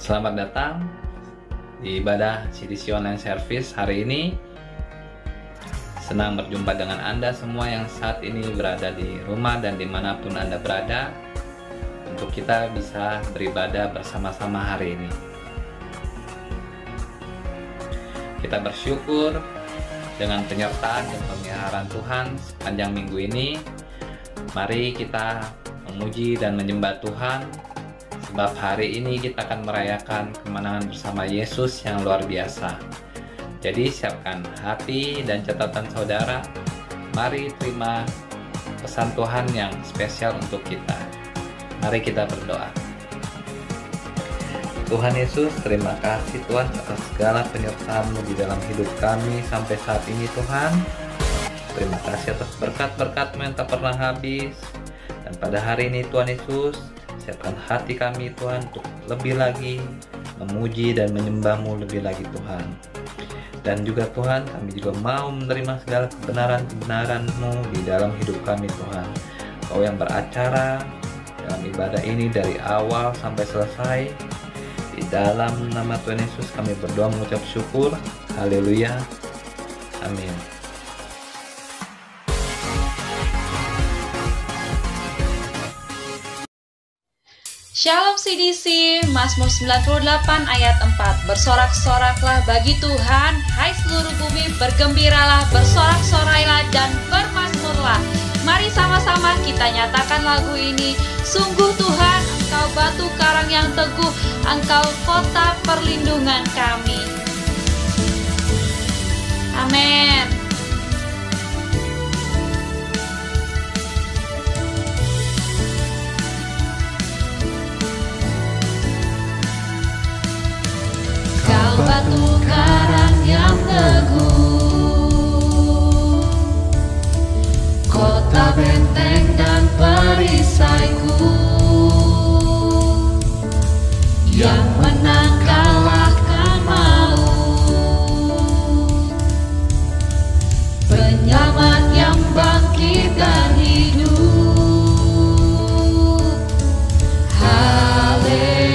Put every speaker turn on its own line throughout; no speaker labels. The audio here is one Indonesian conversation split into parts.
Selamat datang di ibadah CDC Online Service hari ini. Senang berjumpa dengan Anda semua yang saat ini berada di rumah dan dimanapun Anda berada, untuk kita bisa beribadah bersama-sama hari ini. Kita bersyukur dengan penyertaan dan pemeliharaan Tuhan sepanjang minggu ini. Mari kita memuji dan menyembah Tuhan, sebab hari ini kita akan merayakan kemenangan bersama Yesus yang luar biasa. Jadi siapkan hati dan catatan saudara. Mari terima pesan Tuhan yang spesial untuk kita. Mari kita berdoa. Tuhan Yesus, terima kasih Tuhan atas segala penyertaan-Mu di dalam hidup kami sampai saat ini Tuhan. Terima kasih atas berkat-berkat-Mu yang tak pernah habis. Dan pada hari ini Tuhan Yesus, siapkan hati kami Tuhan untuk lebih lagi memuji dan menyembah-Mu lebih lagi Tuhan. Dan juga Tuhan, kami juga mau menerima segala kebenaran-kebenaran-Mu di dalam hidup kami Tuhan. Kau yang beracara dalam ibadah ini dari awal sampai selesai. Di dalam nama Tuhan Yesus kami berdoa mengucap syukur. Haleluya. Amin.
Shalom CDC, Mazmur 98 ayat 4. Bersorak-soraklah bagi Tuhan, hai seluruh bumi, bergembiralah, bersorak-sorailah dan bermazmurlah. Mari sama-sama kita nyatakan lagu ini. Sungguh Tuhan, Engkau batu karang yang teguh, Engkau kota perlindungan kami. Amin. Batu karang yang teguh, kota benteng dan perisaiku, yang menang kalahkan maut, penyelamat yang bangkit dan hidup. Hallelujah.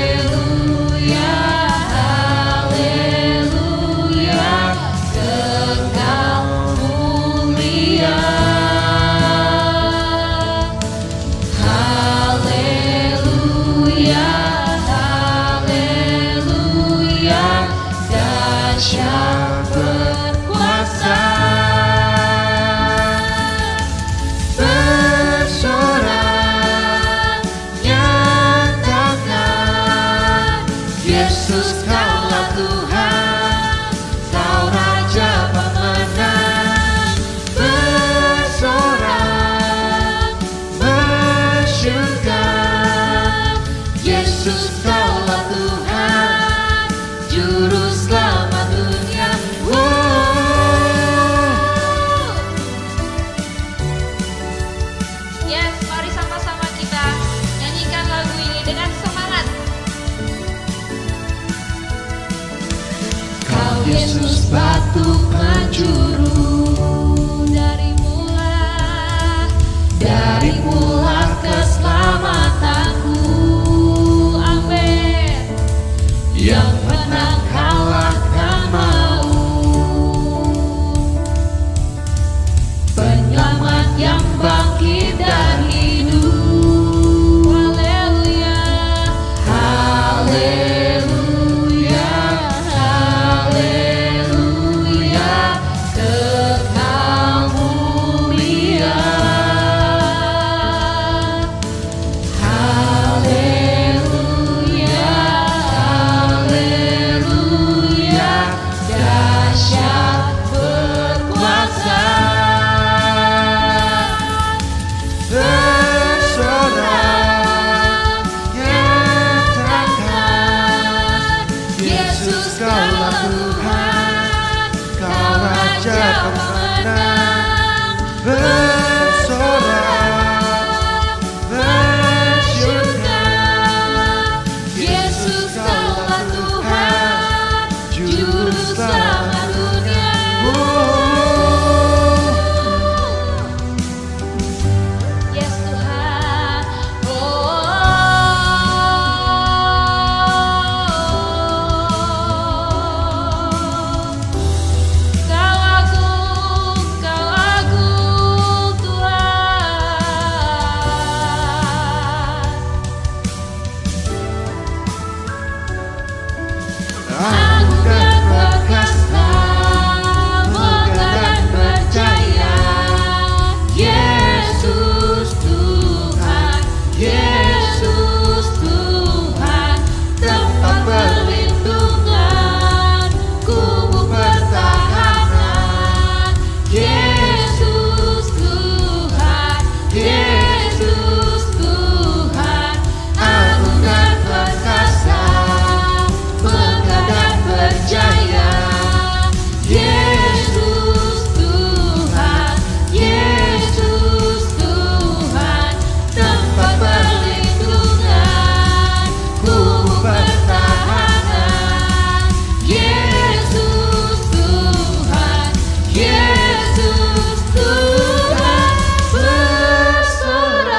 batu penjuru. Dari mula keselamatanku, amin. Yang menang kalahkan maut, penyelamat yang bangkit dari hidup. Haleluya, haleluya, haleluya, kekal mulia. Haleluya, haleluya, dahsyat berkuasa. Bersorak nyatakan, Yesus kaulah Tuhan, Kau Raja pemenang. Bersorak bersyukur, Yesus kaulah Tuhan, Juru Selamat dunia. Yes Tuhan, Kau agung Tuhan. Agung dan perkasa, megah dan berjaya, Yesus Tuhan, Yesus Tuhan, tempat perlindungan, kubu pertahanan, Yesus Tuhan, Yesus Tuhan, agung dan perkasa, megah dan berjaya, Yesus Tuhan, Yesus Tuhan, tempat perlindungan, kubu pertahanan, Yesus Tuhan, Yesus Tuhan, bersorak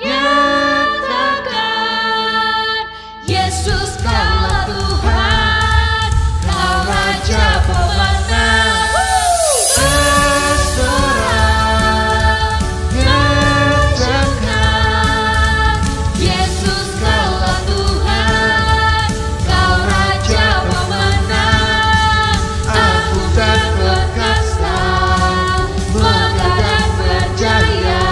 nyatakan, Yesus kaulah Tuhan, Kau Raja pemenang. Bersorak nyatakan, Yesus kaulah Tuhan, Kau Raja pemenang. Agung dan perkasa, megah dan berjaya,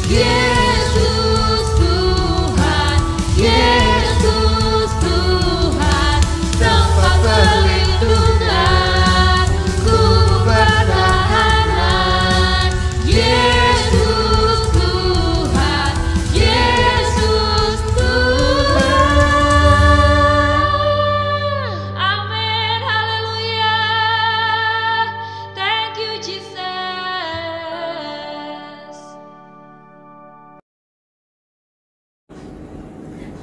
Yesus Tuhan, Yesus Tuhan, tempat perlindungan, kubu pertahanan, Yesus Tuhan, Yesus Tuhan. Amin, haleluya. Thank you Jesus.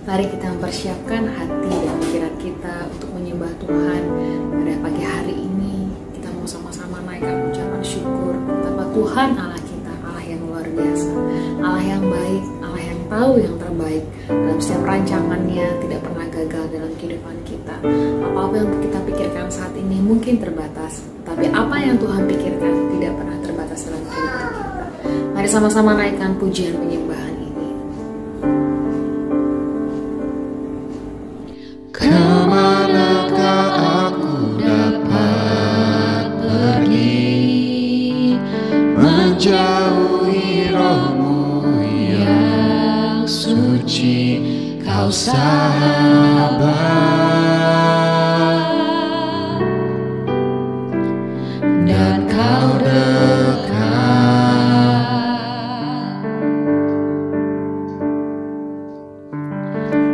Mari kita mempersiapkan hati dan pikiran kita untuk menyembah Tuhan. Pada pagi hari ini kita mau sama-sama naikkan ucapan syukur betapa Tuhan Allah kita, Allah yang luar biasa, Allah yang baik, Allah yang tahu yang terbaik dalam setiap rancangannya, tidak pernah gagal dalam kehidupan kita. Apa yang kita pikirkan saat ini mungkin terbatas, tapi apa yang Tuhan pikirkan tidak pernah terbatas dalam kehidupan kita. Mari sama-sama naikkan pujian penyembahan ini.
Kemanakah aku dapat pergi, menjauhi roh-Mu yang suci, Kau sahabat, dan Kau dekat,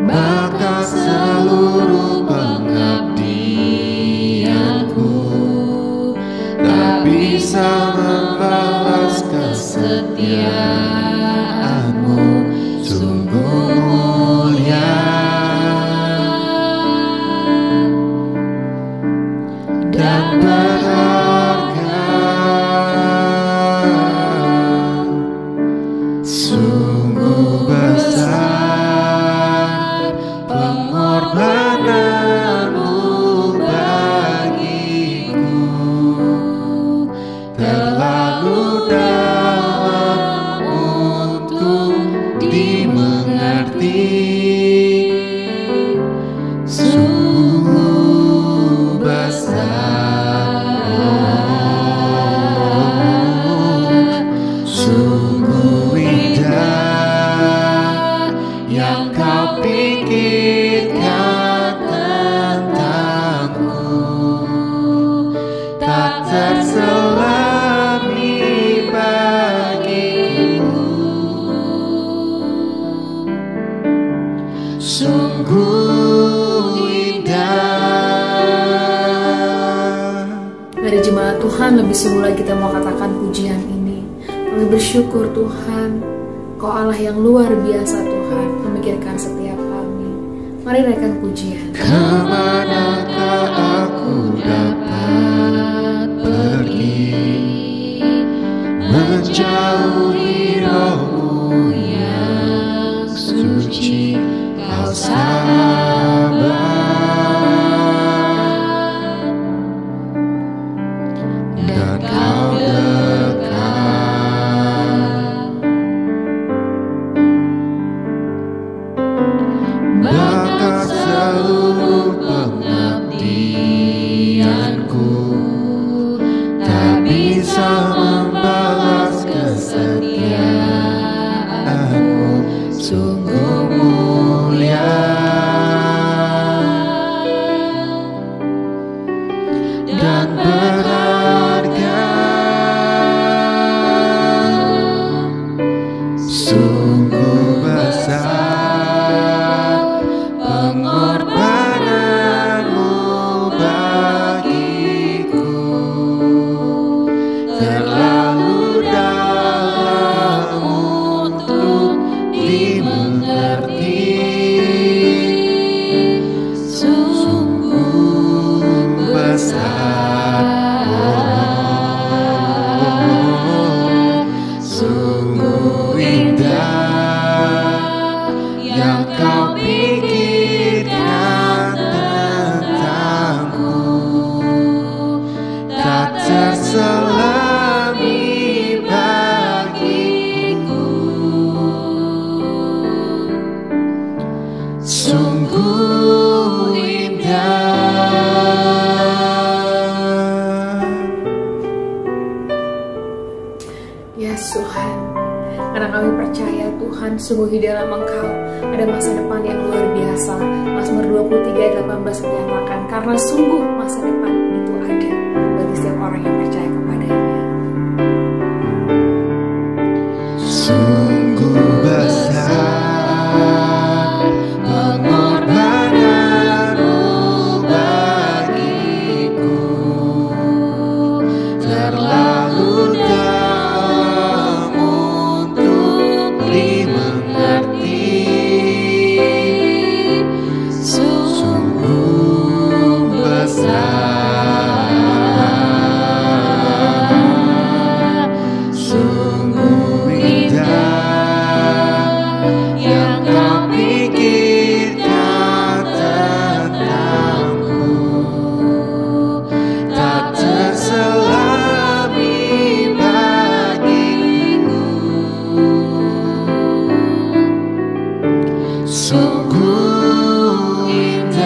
bahkan seluruh pengabdianku tak bisa membalas kesetiaan-Mu, sungguh mulia.
Tuhan, lebih sungguh lagi kita mau katakan pujian ini. Kami bersyukur Tuhan, Kau Allah yang luar biasa Tuhan, memikirkan setiap kami. Mari naikkan pujian.
Kemanakah aku dapat pergi, menjauhi Roh-Mu yang suci, Kau sabar dan Kau dekat. Bakat seluruh pengabdianku tak bisa membalas kesetiaan-Mu, sungguh mulia dan berharga. Sungguh besar pengorbananmu bagiku, terlalu dalam untuk dimengerti. Sungguh besar, sungguh indah yang Kau pikirkan tentangku, tak terselami bagiku. Sungguh indah.
Ya Tuhan, karena kami percaya Tuhan, sungguh di dalam Engkau ada masa depan yang luar biasa. Mazmur 23 ayat 18 menyatakan, karena sungguh masa depan itu ada bagi setiap orang yang percaya kepadanya.
Sungguh besar pengorbananmu bagiku, terlalu dalam untuk dimengerti. Sungguh besar, sungguh indah yang Kau pikirkan tentangku, tak terselami bagiku. Sungguh indah,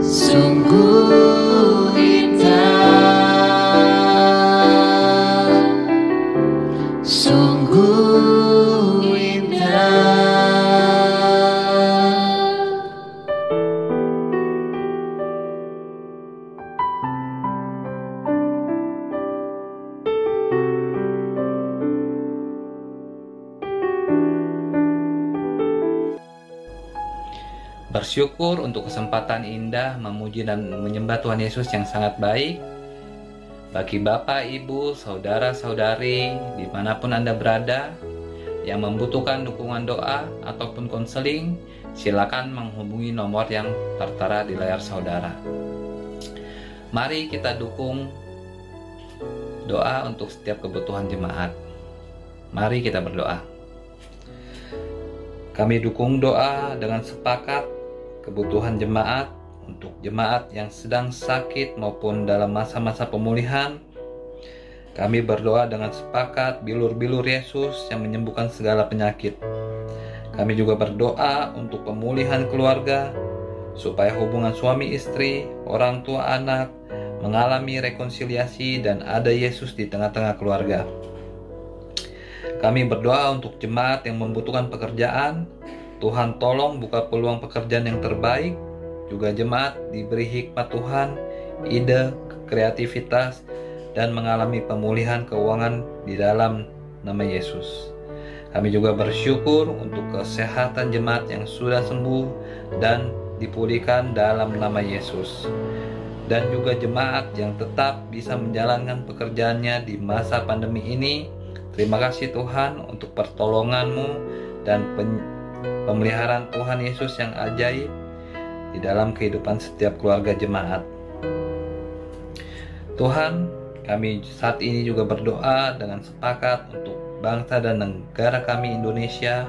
sungguh indah, sungguh indah.
Bersyukur untuk kesempatan indah memuji dan menyembah Tuhan Yesus yang sangat baik. Bagi Bapak, Ibu, Saudara-saudari, dimanapun Anda berada, yang membutuhkan dukungan doa ataupun konseling, silakan menghubungi nomor yang tertera di layar saudara. Mari kita dukung doa untuk setiap kebutuhan jemaat. Mari kita berdoa. Kami dukung doa dengan sepakat kebutuhan jemaat untuk jemaat yang sedang sakit maupun dalam masa-masa pemulihan. Kami berdoa dengan sepakat bilur-bilur Yesus yang menyembuhkan segala penyakit. Kami juga berdoa untuk pemulihan keluarga, supaya hubungan suami istri, orang tua anak mengalami rekonsiliasi dan ada Yesus di tengah-tengah keluarga. Kami berdoa untuk jemaat yang membutuhkan pekerjaan. Tuhan tolong buka peluang pekerjaan yang terbaik. Juga jemaat diberi hikmat Tuhan, ide, kreativitas, dan mengalami pemulihan keuangan di dalam nama Yesus. Kami juga bersyukur untuk kesehatan jemaat yang sudah sembuh dan dipulihkan dalam nama Yesus. Dan juga jemaat yang tetap bisa menjalankan pekerjaannya di masa pandemi ini. Terima kasih Tuhan untuk pertolongan-Mu dan pemeliharaan Tuhan Yesus yang ajaib di dalam kehidupan setiap keluarga jemaat. Tuhan, kami saat ini juga berdoa dengan sepakat untuk bangsa dan negara kami Indonesia.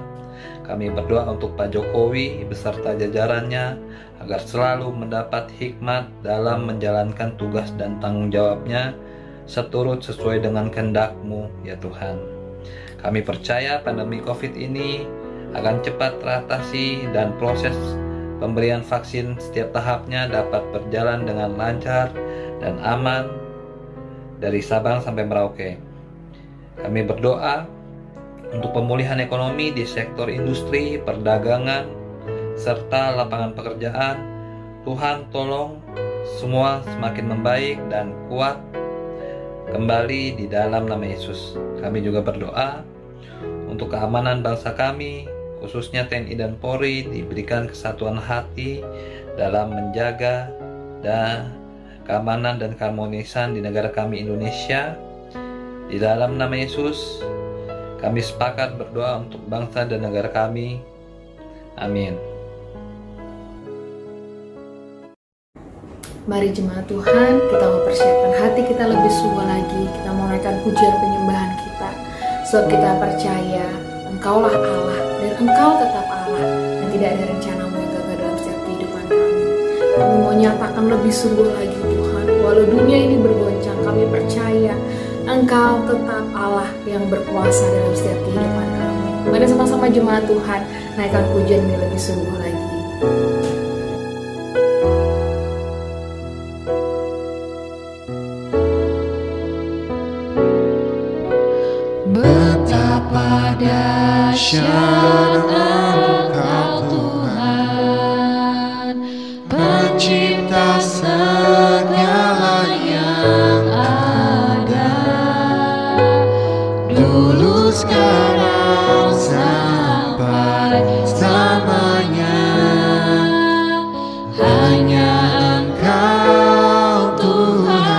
Kami berdoa untuk Pak Jokowi beserta jajarannya agar selalu mendapat hikmat dalam menjalankan tugas dan tanggung jawabnya seturut sesuai dengan kehendak-Mu ya Tuhan. Kami percaya pandemi COVID ini akan cepat teratasi dan proses pemberian vaksin setiap tahapnya dapat berjalan dengan lancar dan aman dari Sabang sampai Merauke. Kami berdoa untuk pemulihan ekonomi di sektor industri, perdagangan, serta lapangan pekerjaan. Tuhan tolong semua semakin membaik dan kuat kembali di dalam nama Yesus. Kami juga berdoa untuk keamanan bangsa kami, khususnya TNI dan Polri, diberikan kesatuan hati dalam menjaga dan keamanan dan keharmonisan di negara kami Indonesia. Di dalam nama Yesus, kami sepakat berdoa untuk bangsa dan negara kami. Amin.
Mari jemaat Tuhan, kita mempersiapkan hati kita lebih sungguh lagi. Kita menaikkan pujian penyembahan kita. Sebab kita percaya Engkaulah Allah dan Engkau tetap Allah. Dan tidak ada rencana-Mu yang gagal dalam setiap kehidupan kami. Kami mau nyatakan lebih sungguh lagi Tuhan. Walau dunia ini bergoncang, kami percaya Engkau tetap Allah yang berkuasa dalam setiap kehidupan kami. Mari sama-sama jemaat Tuhan, naikkan pujian ini lebih sungguh lagi.
Betapa dahsyat Engkau Tuhan, pencipta segala yang ada, dulu sekarang sampai selamanya. Hanya Engkau Tuhan,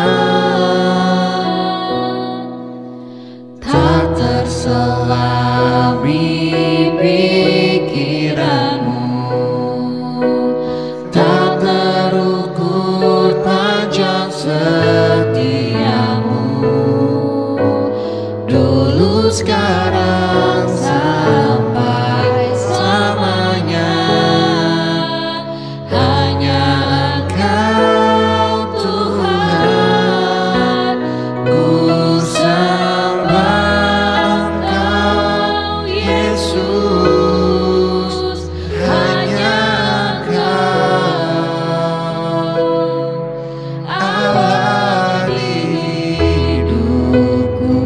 tak terselami pikiran-Mu, tak terukur panjang setia-Mu, dulu sekarang sampai selamanya. Hanya Engkau Tuhan, ku sembah Engkau Yesus. Hanya Engkau Allah di hidupku,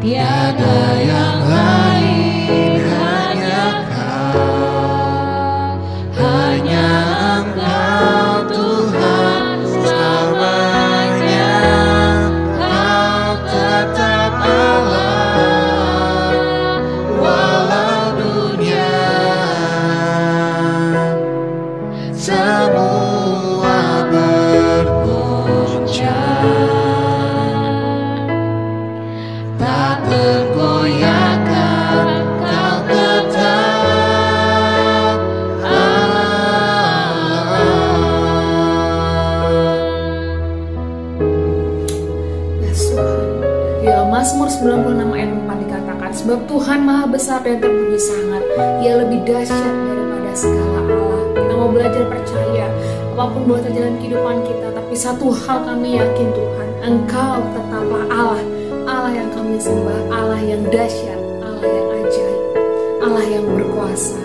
tiada yang lain, hanya Kau, hanya Engkau Tuhan selamanya. Kau tetap Allah, walau dunia semua bergoncang, tak tergoyahkan, Kau tetap Allah.
Ya Tuhan, ya Mazmur 96 ayat 4 dikatakan, sebab Tuhan maha besar dan terpuji sangat, Ia lebih dahsyat daripada segala Allah. Kita mau belajar percaya, apapun boleh terjadi dalam kehidupan kita, tapi satu hal kami yakin Tuhan, Engkau tetaplah Allah, Allah yang kami sembah, Allah yang dahsyat, Allah yang ajaib, Allah yang berkuasa.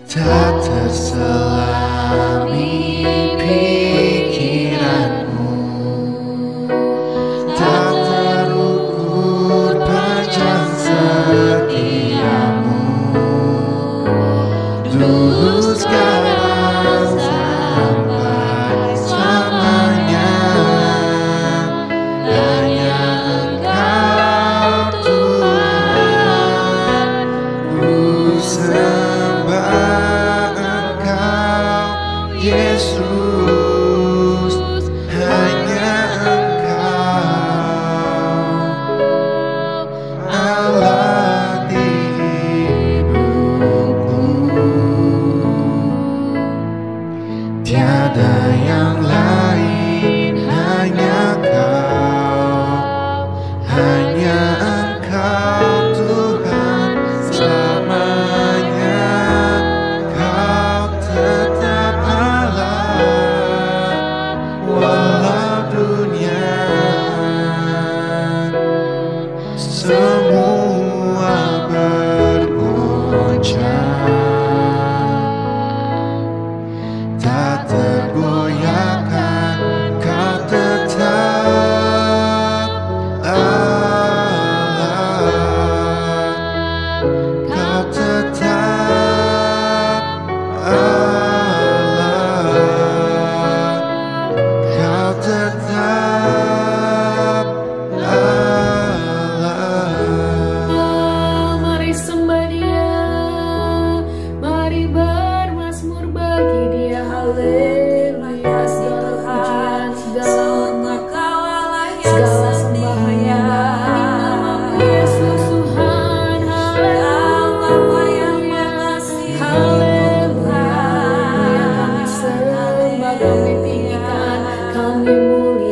Tak terselami pikiran-Mu, tak terukur panjang setia-Mu, dulu sekarang sampai selamanya. Hanya Engkau Tuhan, ku Yesus, hanya Engkau Allah di hidupku. Tiada yang lain, hanya Kau, hanya Engkau Tuhan selamanya. Kau tetap Allah, walau dunia semua bergoncang, tak tergoyahkan. Kau tetap Allah, Kau tetap Allah, Kau tetap Allah.
Mari sembah Dia, mari bermazmur bagi Dia. Haleluya, segala pujian, segala sembah hanya bagi Yesus Tuhan. Haleluya, haleluya. Kami sembah, kami tinggikan, kami muliakan.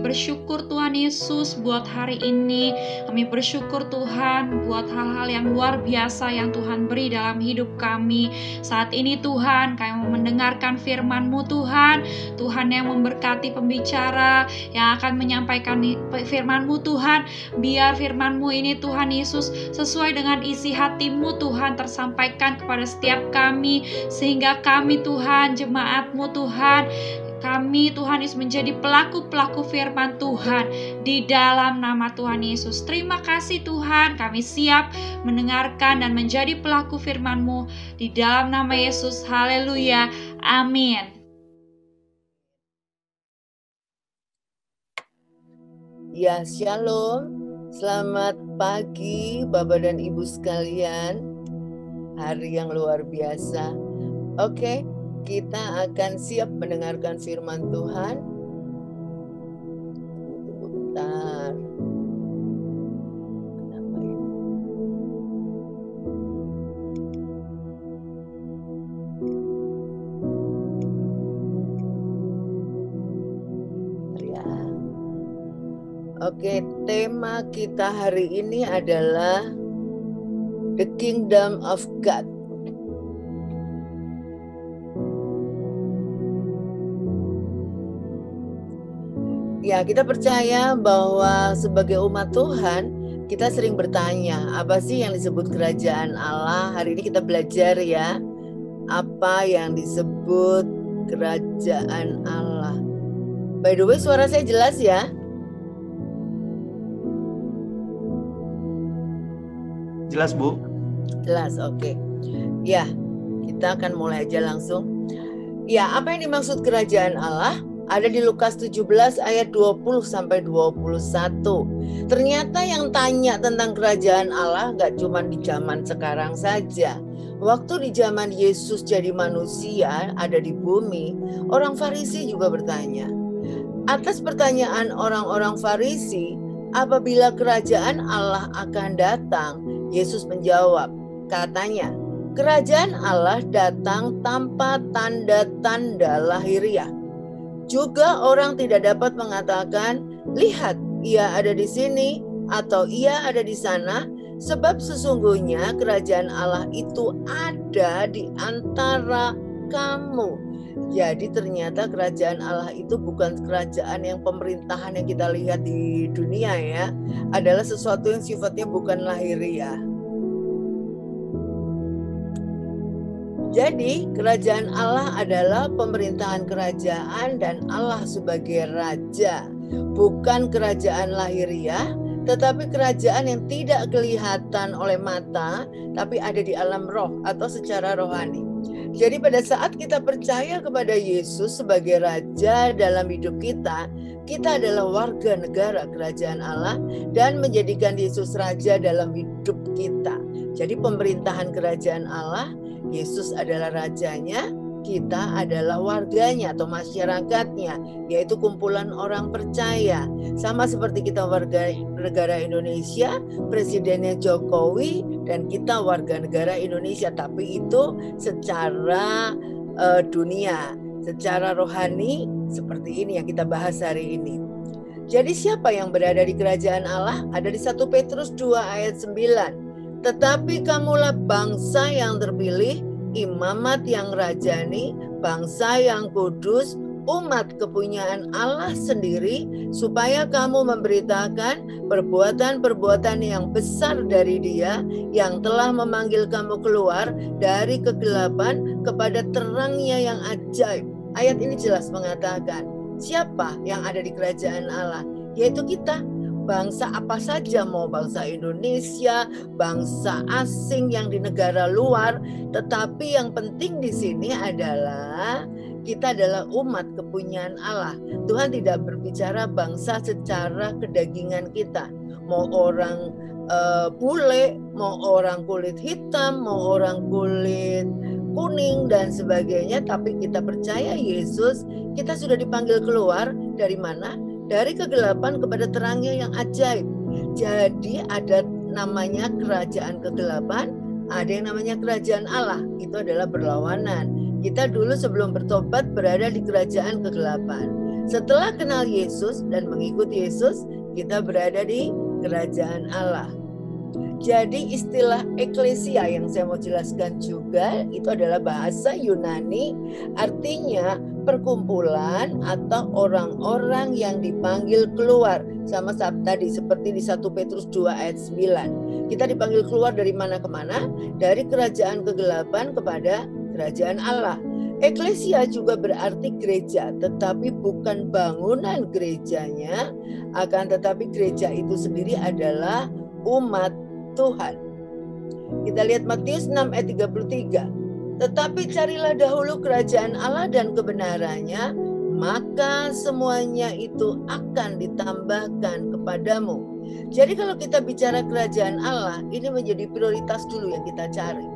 bersyukur Tuhan Yesus buat hari ini. Kami bersyukur Tuhan buat hal-hal yang luar biasa yang Tuhan beri dalam hidup kami. Saat ini Tuhan, kami mau mendengarkan firman-Mu Tuhan. Tuhan yang memberkati pembicara yang akan menyampaikan firman-Mu Tuhan. Biar firman-Mu ini Tuhan Yesus sesuai dengan isi hati-Mu Tuhan tersampaikan kepada setiap kami. Sehingga kami Tuhan, jemaat-Mu Tuhan, kami Tuhan Yesus menjadi pelaku-pelaku firman Tuhan di dalam nama Tuhan Yesus. Terima kasih Tuhan, kami siap mendengarkan dan menjadi pelaku firman-Mu di dalam nama Yesus. Haleluya, amin.
Ya, shalom. Selamat pagi Bapak dan Ibu sekalian. Hari yang luar biasa. Oke, kita akan siap mendengarkan firman Tuhan. Tunggu bentar. Kenapa ini? Ya. Oke, tema kita hari ini adalah The Kingdom of God. Ya, kita percaya bahwa sebagai umat Tuhan, kita sering bertanya, apa sih yang disebut kerajaan Allah? Hari ini kita belajar ya, apa yang disebut kerajaan Allah. By the way, suara saya jelas ya?
Jelas, Bu?
Jelas, oke. Ya, kita akan mulai aja langsung. Ya, apa yang dimaksud kerajaan Allah? Ada di Lukas 17 ayat 20 sampai 21. Ternyata yang tanya tentang kerajaan Allah gak cuma di zaman sekarang saja. Waktu di zaman Yesus jadi manusia ada di bumi, orang Farisi juga bertanya. Atas pertanyaan orang-orang Farisi, apabila kerajaan Allah akan datang, Yesus menjawab, katanya, kerajaan Allah datang tanpa tanda-tanda lahiriah. Juga orang tidak dapat mengatakan, lihat ia ada di sini atau ia ada di sana, sebab sesungguhnya kerajaan Allah itu ada di antara kamu. Jadi ternyata kerajaan Allah itu bukan kerajaan yang pemerintahan yang kita lihat di dunia ya, adalah sesuatu yang sifatnya bukan lahiriah. Jadi kerajaan Allah adalah pemerintahan kerajaan dan Allah sebagai raja. Bukan kerajaan lahiriah, tetapi kerajaan yang tidak kelihatan oleh mata, tapi ada di alam roh atau secara rohani. Jadi pada saat kita percaya kepada Yesus sebagai raja dalam hidup kita, kita adalah warga negara kerajaan Allah dan menjadikan Yesus raja dalam hidup kita. Jadi pemerintahan kerajaan Allah, Yesus adalah rajanya, kita adalah warganya atau masyarakatnya, yaitu kumpulan orang percaya. Sama seperti kita warga negara Indonesia, presidennya Jokowi, dan kita warga negara Indonesia. Tapi itu secara dunia, secara rohani, seperti ini yang kita bahas hari ini. Jadi siapa yang berada di kerajaan Allah? Ada di 1 Petrus 2 ayat 9. Tetapi kamulah bangsa yang terpilih, imamat yang rajani, bangsa yang kudus, umat kepunyaan Allah sendiri, supaya kamu memberitakan perbuatan-perbuatan yang besar dari Dia yang telah memanggil kamu keluar dari kegelapan kepada terangnya yang ajaib. Ayat ini jelas mengatakan siapa yang ada di kerajaan Allah, yaitu kita. Bangsa apa saja, mau bangsa Indonesia, bangsa asing yang di negara luar, tetapi yang penting di sini adalah kita adalah umat kepunyaan Allah. Tuhan tidak berbicara bangsa secara kedagingan kita, mau orang bule, mau orang kulit hitam, mau orang kulit kuning dan sebagainya, tapi kita percaya Yesus, kita sudah dipanggil keluar dari mana? Dari kegelapan kepada terangnya yang ajaib. Jadi ada namanya kerajaan kegelapan, ada yang namanya kerajaan Allah. Itu adalah berlawanan. Kita dulu sebelum bertobat berada di kerajaan kegelapan. Setelah kenal Yesus dan mengikuti Yesus, kita berada di kerajaan Allah. Jadi istilah eklesia yang saya mau jelaskan juga itu adalah bahasa Yunani, artinya perkumpulan atau orang-orang yang dipanggil keluar. Sama tadi seperti di 1 Petrus 2 ayat 9. Kita dipanggil keluar dari mana ke mana? Dari kerajaan kegelapan kepada kerajaan Allah. Eklesia juga berarti gereja, tetapi bukan bangunan gerejanya, akan tetapi gereja itu sendiri adalah umat Tuhan. Kita lihat Matius 6 ayat 33. Tetapi carilah dahulu kerajaan Allah dan kebenarannya, maka semuanya itu akan ditambahkan kepadamu. Jadi kalau kita bicara kerajaan Allah, ini menjadi prioritas dulu yang kita cari.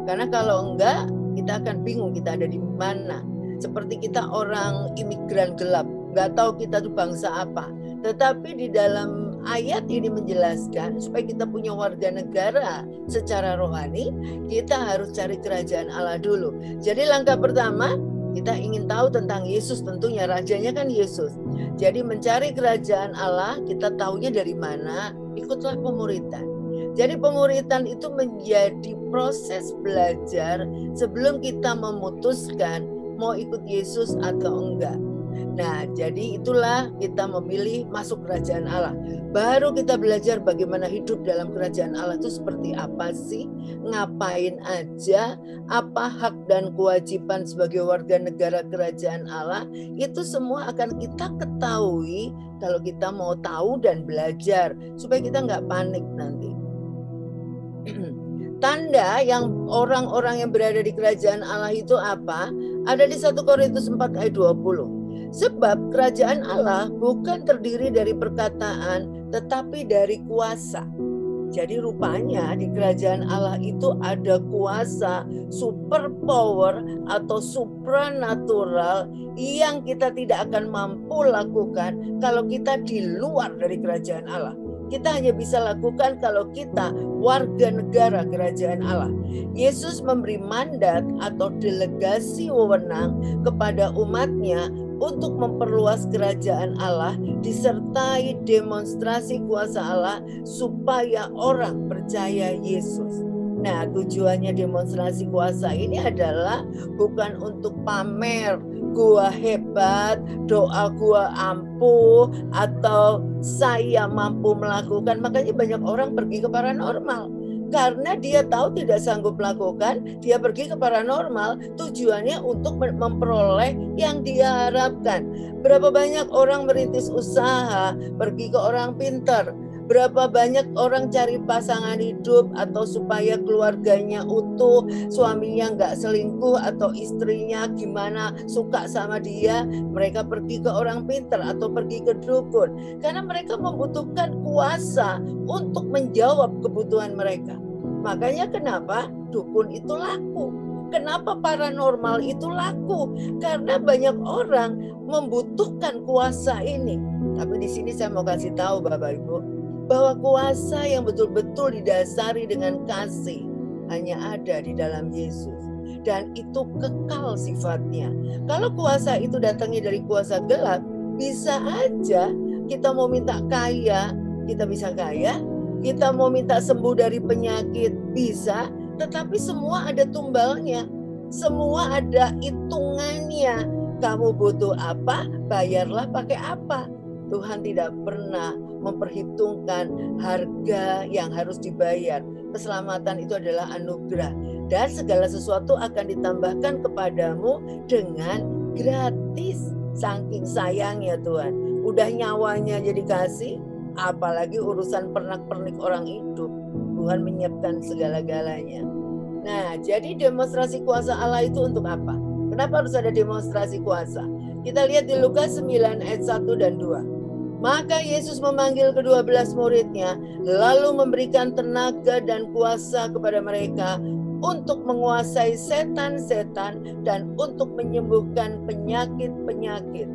Karena kalau enggak, kita akan bingung kita ada di mana. Seperti kita orang imigran gelap, nggak tahu kita tuh bangsa apa. Tetapi di dalam ayat ini menjelaskan supaya kita punya warga negara secara rohani, kita harus cari kerajaan Allah dulu. Jadi langkah pertama, kita ingin tahu tentang Yesus, tentunya rajanya kan Yesus. Jadi mencari kerajaan Allah, kita taunya dari mana? Ikutlah pemuritan. Jadi pemuritan itu menjadi proses belajar sebelum kita memutuskan mau ikut Yesus atau enggak. Nah, jadi itulah kita memilih masuk kerajaan Allah. Baru kita belajar bagaimana hidup dalam kerajaan Allah itu seperti apa sih, ngapain aja, apa hak dan kewajiban sebagai warga negara kerajaan Allah. Itu semua akan kita ketahui kalau kita mau tahu dan belajar, supaya kita nggak panik nanti. Tanda yang orang-orang yang berada di kerajaan Allah itu apa? Ada di 1 Korintus 4 ayat 20. Sebab kerajaan Allah bukan terdiri dari perkataan, tetapi dari kuasa. Jadi rupanya di kerajaan Allah itu ada kuasa super power atau supranatural yang kita tidak akan mampu lakukan kalau kita di luar dari kerajaan Allah. Kita hanya bisa lakukan kalau kita warga negara kerajaan Allah. Yesus memberi mandat atau delegasi wewenang kepada umatnya untuk memperluas kerajaan Allah, disertai demonstrasi kuasa Allah supaya orang percaya Yesus. Nah, tujuannya demonstrasi kuasa ini adalah bukan untuk pamer gua hebat, doa gua ampuh, atau saya mampu melakukan. Makanya banyak orang pergi ke paranormal. Karena dia tahu tidak sanggup melakukan, dia pergi ke paranormal tujuannya untuk memperoleh yang dia harapkan. Berapa banyak orang merintis usaha, pergi ke orang pintar. Berapa banyak orang cari pasangan hidup atau supaya keluarganya utuh, suaminya nggak selingkuh atau istrinya gimana suka sama dia, mereka pergi ke orang pintar atau pergi ke dukun. Karena mereka membutuhkan kuasa untuk menjawab kebutuhan mereka. Makanya kenapa dukun itu laku? Kenapa paranormal itu laku? Karena banyak orang membutuhkan kuasa ini. Tapi di sini saya mau kasih tahu Bapak Ibu, bahwa kuasa yang betul-betul didasari dengan kasih hanya ada di dalam Yesus. Dan itu kekal sifatnya. Kalau kuasa itu datangnya dari kuasa gelap, bisa aja kita mau minta kaya, kita bisa kaya. Kita mau minta sembuh dari penyakit, bisa. Tetapi semua ada tumbalnya. Semua ada hitungannya. Kamu butuh apa, bayarlah pakai apa. Tuhan tidak pernah memperhitungkan harga yang harus dibayar. Keselamatan itu adalah anugerah. Dan segala sesuatu akan ditambahkan kepadamu dengan gratis. Saking sayangnya Tuhan. Udah nyawanya jadi kasih, apalagi urusan pernak-pernik orang hidup. Tuhan menyiapkan segala-galanya. Nah, jadi demonstrasi kuasa Allah itu untuk apa? Kenapa harus ada demonstrasi kuasa? Kita lihat di Lukas 9 ayat 1 dan 2. Maka Yesus memanggil ke-12 muridnya, lalu memberikan tenaga dan kuasa kepada mereka untuk menguasai setan-setan dan untuk menyembuhkan penyakit-penyakit.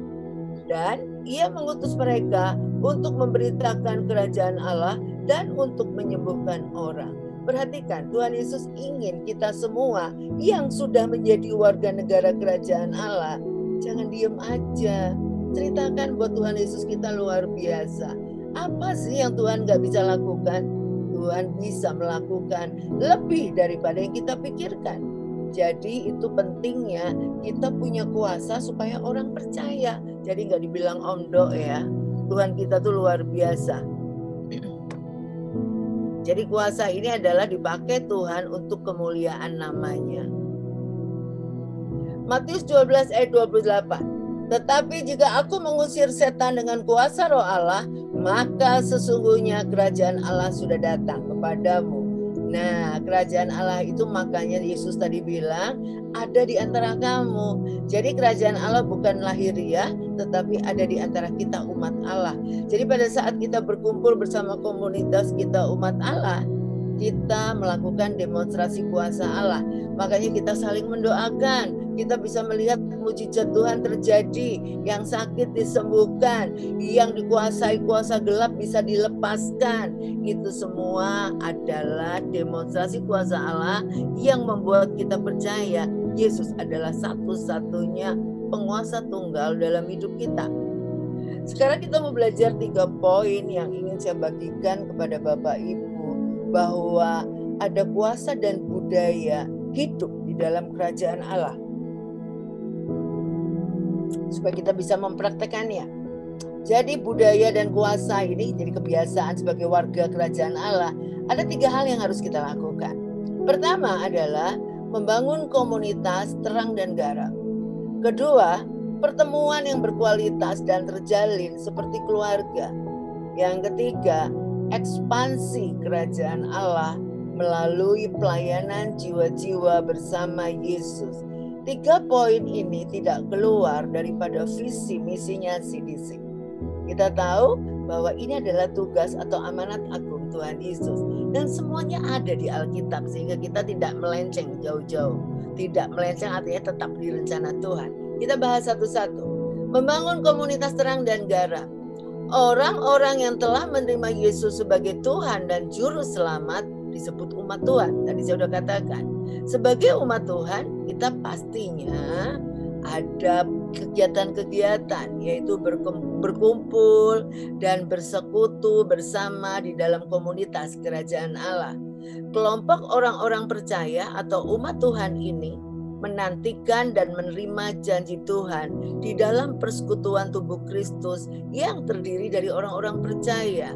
Dan ia mengutus mereka untuk memberitakan kerajaan Allah dan untuk menyembuhkan orang. Perhatikan, Tuhan Yesus ingin kita semua yang sudah menjadi warga negara kerajaan Allah, jangan diem aja. Ceritakan buat Tuhan Yesus kita luar biasa. Apa sih yang Tuhan gak bisa lakukan? Tuhan bisa melakukan lebih daripada yang kita pikirkan. Jadi itu pentingnya kita punya kuasa supaya orang percaya. Jadi gak dibilang omdo ya. Tuhan kita tuh luar biasa. Jadi kuasa ini adalah dipakai Tuhan untuk kemuliaan namanya. Matius 12 ayat 28. Tetapi jika aku mengusir setan dengan kuasa roh Allah, maka sesungguhnya kerajaan Allah sudah datang kepadamu. Nah, kerajaan Allah itu makanya Yesus tadi bilang ada di antara kamu. Jadi kerajaan Allah bukan lahiriah, tetapi ada di antara kita umat Allah. Jadi pada saat kita berkumpul bersama komunitas kita umat Allah, kita melakukan demonstrasi kuasa Allah. Makanya kita saling mendoakan. Kita bisa melihat mujizat Tuhan terjadi. Yang sakit disembuhkan, yang dikuasai kuasa gelap bisa dilepaskan. Itu semua adalah demonstrasi kuasa Allah yang membuat kita percaya Yesus adalah satu-satunya penguasa tunggal dalam hidup kita. Sekarang kita mau belajar 3 poin yang ingin saya bagikan kepada Bapak Ibu, bahwa ada kuasa dan budaya hidup di dalam kerajaan Allah, supaya kita bisa mempraktekannya. Jadi budaya dan kuasa ini jadi kebiasaan sebagai warga kerajaan Allah. Ada 3 hal yang harus kita lakukan. Pertama adalah membangun komunitas terang dan garam. Kedua, pertemuan yang berkualitas dan terjalin seperti keluarga. Yang ketiga, ekspansi kerajaan Allah melalui pelayanan jiwa-jiwa bersama Yesus. 3 poin ini tidak keluar daripada visi misinya CDC. Kita tahu bahwa ini adalah tugas atau amanat agung Tuhan Yesus, dan semuanya ada di Alkitab sehingga kita tidak melenceng jauh-jauh. Tidak melenceng artinya tetap di rencana Tuhan. Kita bahas satu-satu. Membangun komunitas terang dan garam. Orang-orang yang telah menerima Yesus sebagai Tuhan dan Juru Selamat disebut umat Tuhan. Tadi saya sudah katakan. Sebagai umat Tuhan, kita pastinya ada kegiatan-kegiatan, yaitu berkumpul dan bersekutu bersama di dalam komunitas kerajaan Allah. Kelompok orang-orang percaya atau umat Tuhan ini menantikan dan menerima janji Tuhan di dalam persekutuan tubuh Kristus yang terdiri dari orang-orang percaya.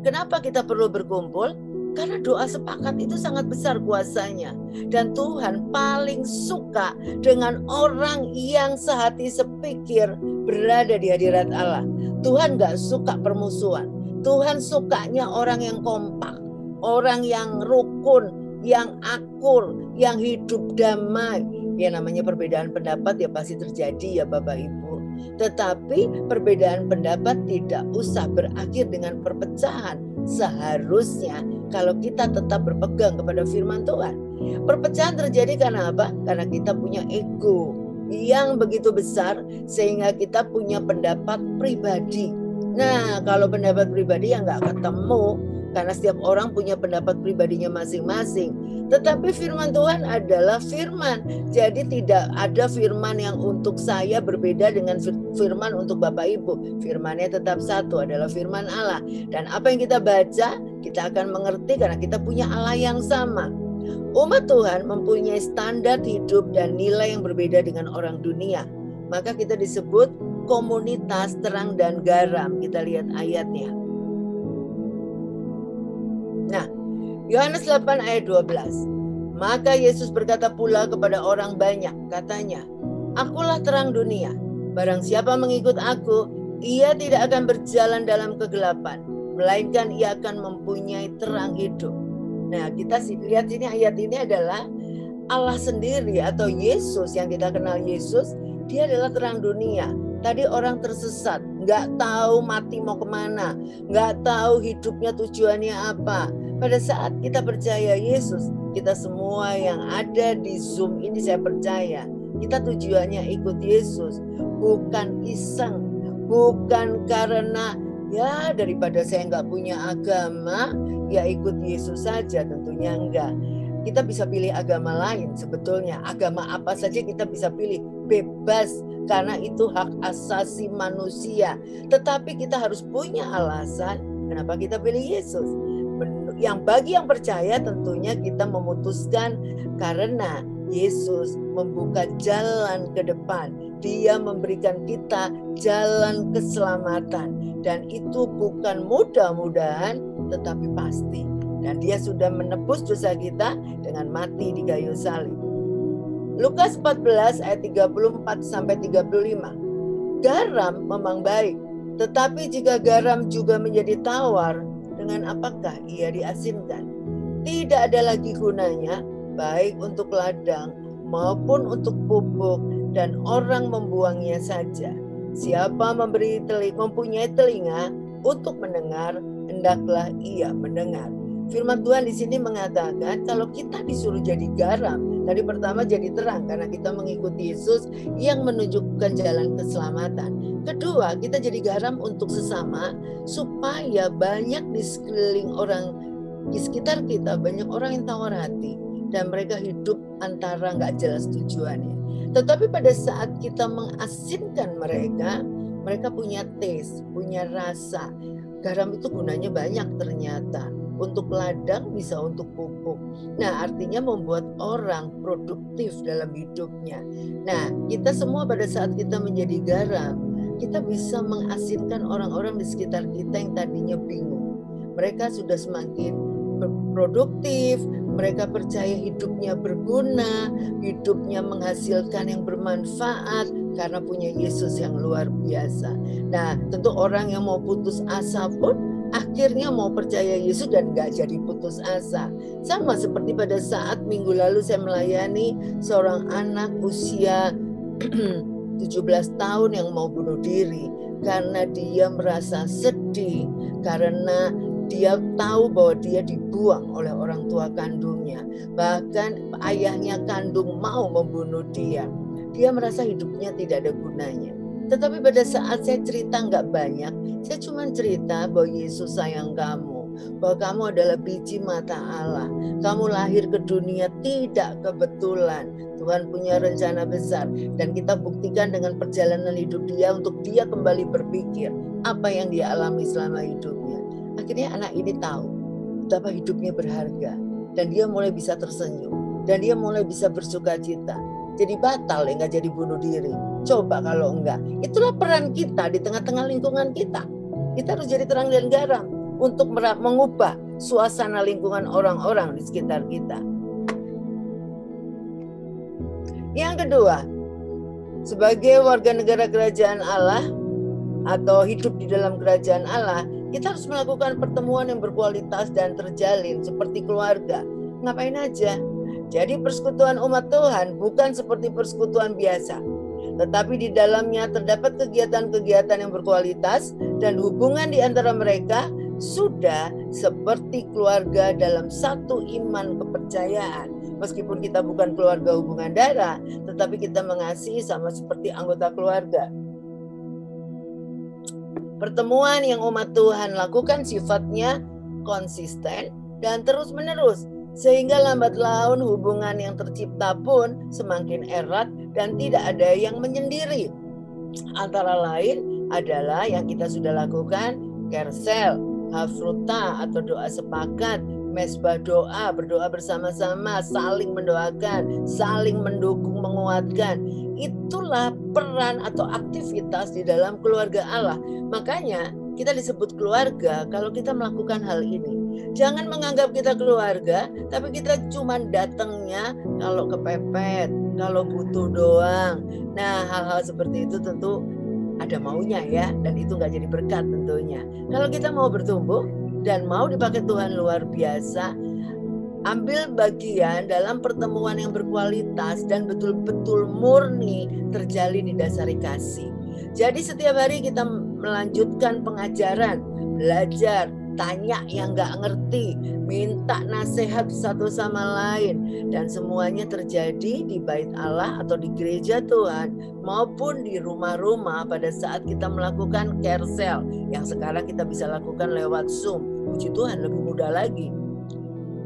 Kenapa kita perlu berkumpul? Karena doa sepakat itu sangat besar kuasanya. Dan Tuhan paling suka dengan orang yang sehati sepikir berada di hadirat Allah. Tuhan gak suka permusuhan. Tuhan sukanya orang yang kompak, orang yang rukun, yang akur, yang hidup damai. Ya namanya perbedaan pendapat ya pasti terjadi ya Bapak Ibu. Tetapi perbedaan pendapat tidak usah berakhir dengan perpecahan. Seharusnya kalau kita tetap berpegang kepada firman Tuhan. Perpecahan terjadi karena apa? Karena kita punya ego yang begitu besar sehingga kita punya pendapat pribadi. Nah, kalau pendapat pribadi yang nggak ketemu, karena setiap orang punya pendapat pribadinya masing-masing. Tetapi firman Tuhan adalah firman. Jadi tidak ada firman yang untuk saya berbeda dengan firman untuk Bapak Ibu. Firmannya tetap satu, adalah firman Allah. Dan apa yang kita baca, kita akan mengerti karena kita punya Allah yang sama. Umat Tuhan mempunyai standar hidup dan nilai yang berbeda dengan orang dunia. Maka kita disebut komunitas terang dan garam. Kita lihat ayatnya. Nah, Yohanes 8 ayat 12. Maka Yesus berkata pula kepada orang banyak, katanya, Akulah terang dunia. Barang siapa mengikut aku, ia tidak akan berjalan dalam kegelapan, melainkan ia akan mempunyai terang hidup. Nah, kita lihat sini ayat ini adalah Allah sendiri atau Yesus yang kita kenal Yesus, dia adalah terang dunia. Tadi orang tersesat, nggak tahu mati mau kemana, nggak tahu hidupnya tujuannya apa. Pada saat kita percaya Yesus, kita semua yang ada di Zoom ini saya percaya, kita tujuannya ikut Yesus, bukan iseng, bukan karena ya daripada saya nggak punya agama, ya ikut Yesus saja, tentunya enggak. Kita bisa pilih agama lain sebetulnya, agama apa saja kita bisa pilih, bebas. karena itu hak asasi manusia. Tetapi kita harus punya alasan kenapa kita pilih Yesus. Bagi yang percaya tentunya kita memutuskan karena Yesus membuka jalan ke depan. Dia memberikan kita jalan keselamatan. Dan itu bukan mudah-mudahan tetapi pasti. Dan dia sudah menebus dosa kita dengan mati di kayu salib. Lukas 14 ayat 34-35. Garam memang baik, tetapi jika garam juga menjadi tawar, dengan apakah ia diasinkan? Tidak ada lagi gunanya, baik untuk ladang maupun untuk pupuk, dan orang membuangnya saja. Siapa mempunyai telinga untuk mendengar, hendaklah ia mendengar. Firman Tuhan di sini mengatakan kalau kita disuruh jadi garam, tadi pertama jadi terang karena kita mengikuti Yesus yang menunjukkan jalan keselamatan. Kedua, kita jadi garam untuk sesama supaya banyak di sekeliling orang di sekitar kita, banyak orang yang tawar hati dan mereka hidup antara nggak jelas tujuannya. Tetapi pada saat kita mengasinkan mereka, mereka punya taste, punya rasa. Garam itu gunanya banyak ternyata. Untuk ladang bisa untuk pupuk. Nah, artinya membuat orang produktif dalam hidupnya. Nah, kita semua pada saat kita menjadi garam, kita bisa mengasinkan orang-orang di sekitar kita yang tadinya bingung. Mereka sudah semakin produktif, mereka percaya hidupnya berguna, hidupnya menghasilkan yang bermanfaat karena punya Yesus yang luar biasa. Nah, tentu orang yang mau putus asa pun akhirnya mau percaya Yesus dan gak jadi putus asa. Sama seperti pada saat minggu lalu saya melayani seorang anak usia 17 tahun yang mau bunuh diri karena dia merasa sedih, karena dia tahu bahwa dia dibuang oleh orang tua kandungnya. Bahkan ayahnya kandung mau membunuh dia. Dia merasa hidupnya tidak ada gunanya. Tetapi pada saat saya cerita nggak banyak, saya cuma cerita bahwa Yesus sayang kamu, bahwa kamu adalah biji mata Allah. Kamu lahir ke dunia tidak kebetulan. Tuhan punya rencana besar dan kita buktikan dengan perjalanan hidup dia untuk dia kembali berpikir apa yang dia alami selama hidupnya. Akhirnya anak ini tahu betapa hidupnya berharga dan dia mulai bisa tersenyum dan dia mulai bisa bersuka cita. Jadi batal ya nggak jadi bunuh diri. Coba kalau enggak. Itulah peran kita di tengah-tengah lingkungan kita. Kita harus jadi terang dan garam untuk mengubah suasana lingkungan orang-orang di sekitar kita. Yang kedua, sebagai warga negara kerajaan Allah atau hidup di dalam kerajaan Allah, kita harus melakukan pertemuan yang berkualitas dan terjalin seperti keluarga. Ngapain aja? Jadi persekutuan umat Tuhan bukan seperti persekutuan biasa, tetapi di dalamnya terdapat kegiatan-kegiatan yang berkualitas dan hubungan di antara mereka sudah seperti keluarga dalam satu iman kepercayaan. Meskipun kita bukan keluarga hubungan darah, tetapi kita mengasihi sama seperti anggota keluarga. Pertemuan yang umat Tuhan lakukan sifatnya konsisten dan terus-menerus. Sehingga lambat laun hubungan yang tercipta pun semakin erat dan tidak ada yang menyendiri. Antara lain adalah yang kita sudah lakukan, kersel, hafruta atau doa sepakat, mesbah doa, berdoa bersama-sama, saling mendoakan, saling mendukung, menguatkan. Itulah peran atau aktivitas di dalam keluarga Allah. Makanya kita disebut keluarga kalau kita melakukan hal ini. Jangan menganggap kita keluarga, tapi kita cuma datangnya kalau kepepet, kalau butuh doang. Nah, hal-hal seperti itu tentu ada maunya ya, dan itu nggak jadi berkat tentunya. Kalau kita mau bertumbuh dan mau dipakai Tuhan luar biasa, ambil bagian dalam pertemuan yang berkualitas dan betul-betul murni terjalin didasari kasih. Jadi setiap hari kita melanjutkan pengajaran, belajar, tanya yang gak ngerti, minta nasihat satu sama lain, dan semuanya terjadi di bait Allah atau di gereja Tuhan maupun di rumah-rumah pada saat kita melakukan kersel yang sekarang kita bisa lakukan lewat Zoom. Puji Tuhan, lebih mudah lagi.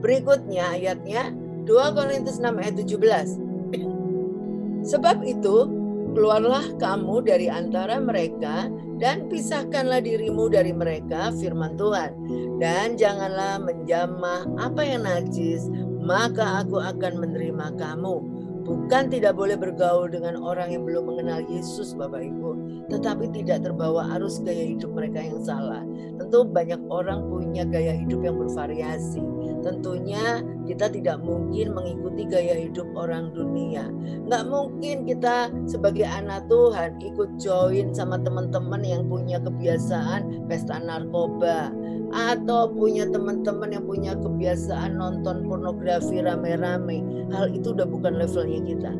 Berikutnya ayatnya 2 Korintus 6 ayat 17. Sebab itu Keluarlah kamu dari antara mereka dan pisahkanlah dirimu dari mereka, firman Tuhan. Dan janganlah menjamah apa yang najis, maka aku akan menerima kamu. Bukan tidak boleh bergaul dengan orang yang belum mengenal Yesus, Bapak Ibu, tetapi tidak terbawa arus gaya hidup mereka yang salah. Tentu banyak orang punya gaya hidup yang bervariasi. Tentunya kita tidak mungkin mengikuti gaya hidup orang dunia. Nggak mungkin kita sebagai anak Tuhan ikut join sama teman-teman yang punya kebiasaan pesta narkoba, atau punya teman-teman yang punya kebiasaan nonton pornografi rame-rame. Hal itu udah bukan levelnya kita.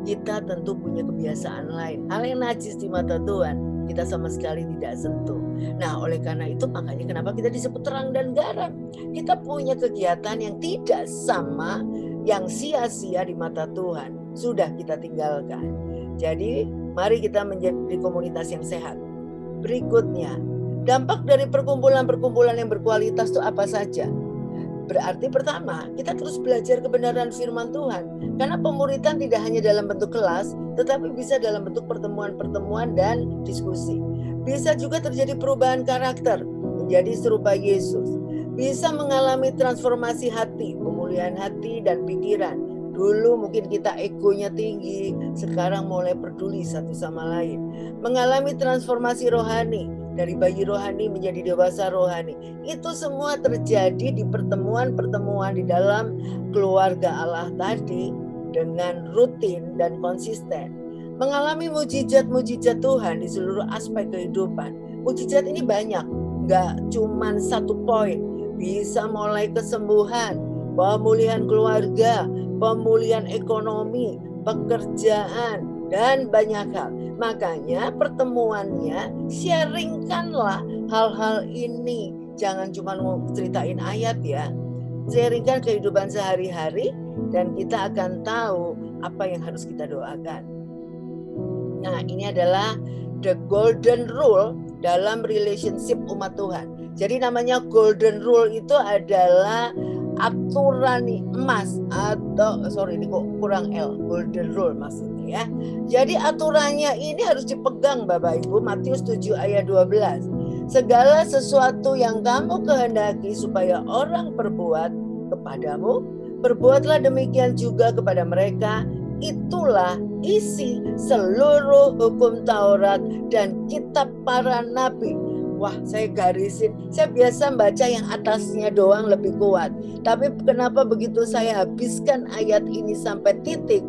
Kita tentu punya kebiasaan lain. Hal yang najis di mata Tuhan kita sama sekali tidak sentuh. Nah, oleh karena itu makanya kenapa kita disebut terang dan garam. Kita punya kegiatan yang tidak sama, yang sia-sia di mata Tuhan. Sudah kita tinggalkan. Jadi mari kita menjadi komunitas yang sehat. Berikutnya, dampak dari perkumpulan-perkumpulan yang berkualitas itu apa saja? Berarti pertama, kita terus belajar kebenaran firman Tuhan. Karena pemuritan tidak hanya dalam bentuk kelas, tetapi bisa dalam bentuk pertemuan-pertemuan dan diskusi. Bisa juga terjadi perubahan karakter, menjadi serupa Yesus. Bisa mengalami transformasi hati, pemulihan hati dan pikiran. Dulu mungkin kita egonya tinggi, sekarang mulai peduli satu sama lain. Mengalami transformasi rohani, dari bayi rohani menjadi dewasa rohani. Itu semua terjadi di pertemuan-pertemuan di dalam keluarga Allah tadi dengan rutin dan konsisten. Mengalami mujizat-mujizat Tuhan di seluruh aspek kehidupan. Mujizat ini banyak, nggak cuman satu poin. Bisa mulai kesembuhan, pemulihan keluarga, pemulihan ekonomi, pekerjaan, dan banyak hal. Makanya pertemuannya sharingkanlah hal-hal ini. Jangan cuma ceritain ayat ya. Sharingkan kehidupan sehari-hari dan kita akan tahu apa yang harus kita doakan. Nah, ini adalah the golden rule dalam relationship umat Tuhan. Jadi namanya golden rule itu adalah aturan emas, atau ini kok kurang L, golden rule maksudnya ya. Jadi aturannya ini harus dipegang Bapak Ibu. Matius 7 ayat 12. Segala sesuatu yang kamu kehendaki supaya orang perbuat kepadamu, perbuatlah demikian juga kepada mereka. Itulah isi seluruh hukum Taurat dan kitab para nabi. Wah, saya garisin. Saya biasa baca yang atasnya doang lebih kuat. Tapi kenapa begitu saya habiskan ayat ini sampai titik,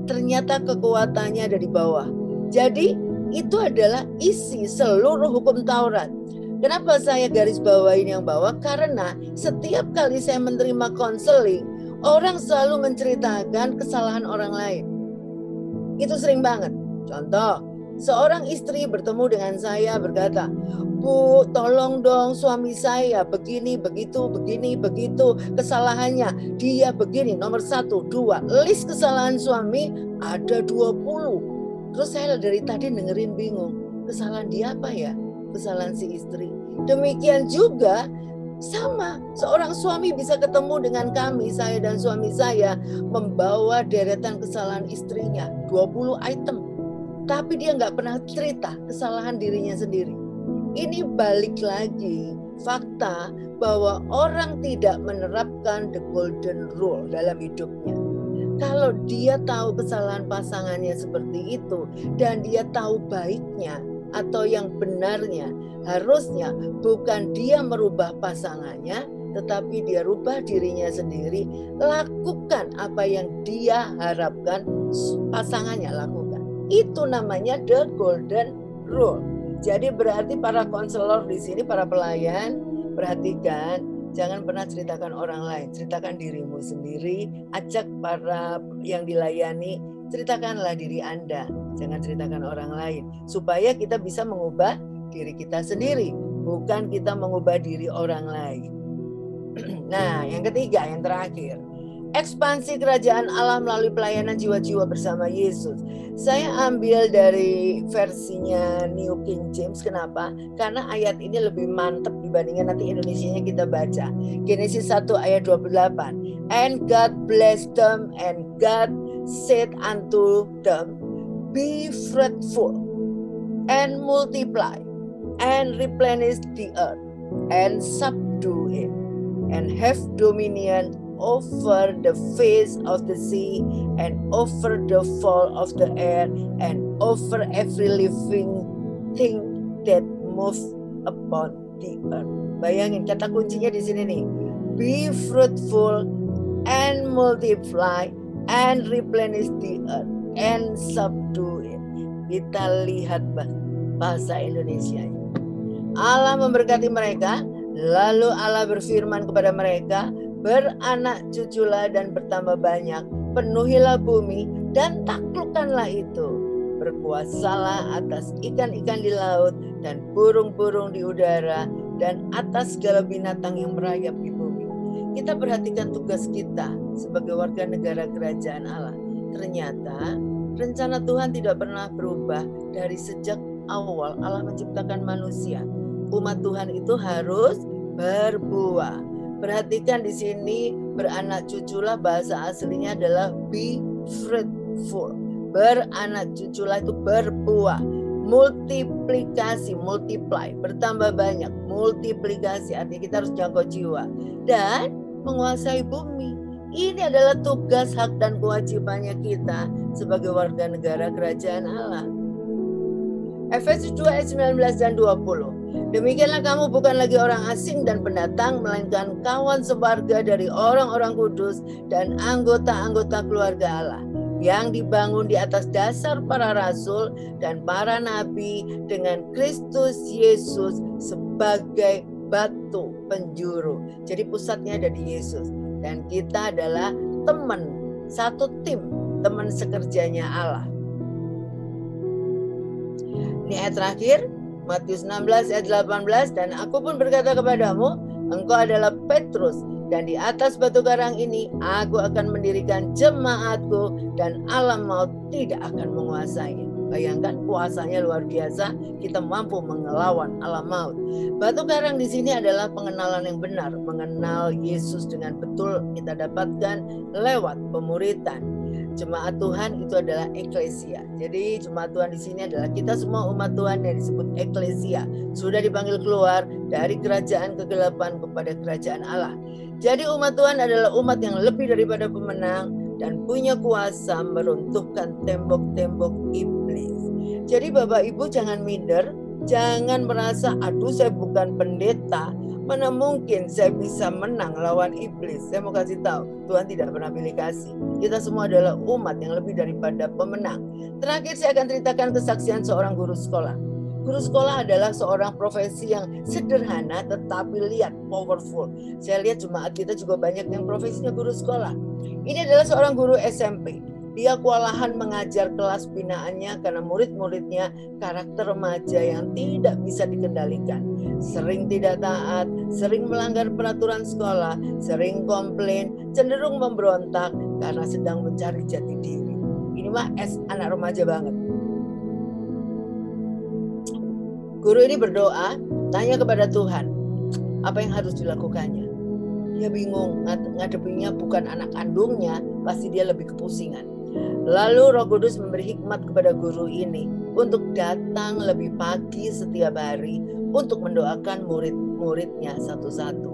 ternyata kekuatannya ada di bawah. Jadi itu adalah isi seluruh hukum Taurat. Kenapa saya garis bawain yang bawah? Karena setiap kali saya menerima konseling, orang selalu menceritakan kesalahan orang lain. Itu sering banget. Contoh, seorang istri bertemu dengan saya berkata, "Bu, tolong dong suami saya begini, begitu, begini, begitu. Kesalahannya, dia begini, nomor 1, 2. List kesalahan suami ada 20. Terus saya dari tadi dengerin bingung. Kesalahan dia apa ya? Kesalahan si istri. Demikian juga sama, seorang suami bisa ketemu dengan kami, saya dan suami saya, membawa deretan kesalahan istrinya, 20 item. Tapi dia nggak pernah cerita kesalahan dirinya sendiri. Ini balik lagi fakta bahwa orang tidak menerapkan the golden rule dalam hidupnya. Kalau dia tahu kesalahan pasangannya seperti itu dan dia tahu baiknya atau yang benarnya, harusnya bukan dia merubah pasangannya, tetapi dia rubah dirinya sendiri. Lakukan apa yang dia harapkan pasangannya lakukan. Itu namanya the golden rule. Jadi berarti para konselor di sini, para pelayan, perhatikan, jangan pernah ceritakan orang lain, ceritakan dirimu sendiri. Ajak para yang dilayani, ceritakanlah diri Anda, jangan ceritakan orang lain, supaya kita bisa mengubah diri kita sendiri, bukan kita mengubah diri orang lain. Nah, yang ketiga, yang terakhir, ekspansi kerajaan Allah melalui pelayanan jiwa-jiwa bersama Yesus. Saya ambil dari versinya New King James. Kenapa? Karena ayat ini lebih mantap dibandingkan nanti Indonesianya kita baca. Genesis 1 ayat 28. And God blessed them and God said unto them, be fruitful and multiply and replenish the earth and subdue it and have dominion over the face of the sea and over the fowl of the air and over every living thing that moves upon the earth. Bayangin kata kuncinya di sini nih. Be fruitful and multiply and replenish the earth and subdue it. Kita lihat bahasa Indonesianya. Allah memberkati mereka, lalu Allah berfirman kepada mereka, beranak cuculah dan bertambah banyak, penuhilah bumi dan taklukkanlah itu. Berkuasalah atas ikan-ikan di laut dan burung-burung di udara dan atas segala binatang yang merayap di bumi. Kita perhatikan tugas kita sebagai warga negara kerajaan Allah. Ternyata rencana Tuhan tidak pernah berubah dari sejak awal Allah menciptakan manusia. Umat Tuhan itu harus berbuah. Perhatikan di sini beranak cuculah, bahasa aslinya adalah be fruitful. Beranak cuculah itu berbuah. Multiplikasi, multiply, bertambah banyak. Multiplikasi artinya kita harus jangkau jiwa dan menguasai bumi. Ini adalah tugas, hak dan kewajibannya kita sebagai warga negara kerajaan Allah. Efesus 2 ayat 19 dan 20. Demikianlah kamu bukan lagi orang asing dan pendatang, melainkan kawan sewarga dari orang-orang kudus dan anggota-anggota keluarga Allah, yang dibangun di atas dasar para rasul dan para nabi dengan Kristus Yesus sebagai batu penjuru. Jadi pusatnya ada di Yesus. Dan kita adalah teman, satu tim, teman sekerjanya Allah. Ini ayat terakhir, Matius 16 ayat 18, dan aku pun berkata kepadamu, engkau adalah Petrus, dan di atas batu karang ini aku akan mendirikan jemaatku dan alam maut tidak akan menguasainya. Bayangkan kuasanya luar biasa, kita mampu melawan alam maut. Batu karang di sini adalah pengenalan yang benar, mengenal Yesus dengan betul kita dapatkan lewat pemuritan. Jemaat Tuhan itu adalah eklesia. Jadi jemaat Tuhan di sini adalah kita semua umat Tuhan yang disebut eklesia. Sudah dipanggil keluar dari kerajaan kegelapan kepada kerajaan Allah. Jadi umat Tuhan adalah umat yang lebih daripada pemenang dan punya kuasa meruntuhkan tembok-tembok iblis. Jadi Bapak Ibu jangan minder, jangan merasa aduh saya bukan pendeta, mana mungkin saya bisa menang lawan iblis. Saya mau kasih tahu, Tuhan tidak pernah pilih kasih. Kita semua adalah umat yang lebih daripada pemenang. Terakhir saya akan ceritakan kesaksian seorang guru sekolah. Guru sekolah adalah seorang profesi yang sederhana tetapi lihat powerful. Saya lihat jemaat kita juga banyak yang profesinya guru sekolah. Ini adalah seorang guru SMP. Dia kewalahan mengajar kelas binaannya karena murid-muridnya karakter remaja yang tidak bisa dikendalikan. Sering tidak taat, sering melanggar peraturan sekolah, sering komplain, cenderung memberontak karena sedang mencari jati diri. Ini mah anak remaja banget. Guru ini berdoa, tanya kepada Tuhan, apa yang harus dilakukannya. Dia bingung, ngadepinya bukan anak kandungnya, pasti dia lebih kepusingan. Lalu Roh Kudus memberi hikmat kepada guru ini untuk datang lebih pagi setiap hari untuk mendoakan murid-muridnya satu-satu.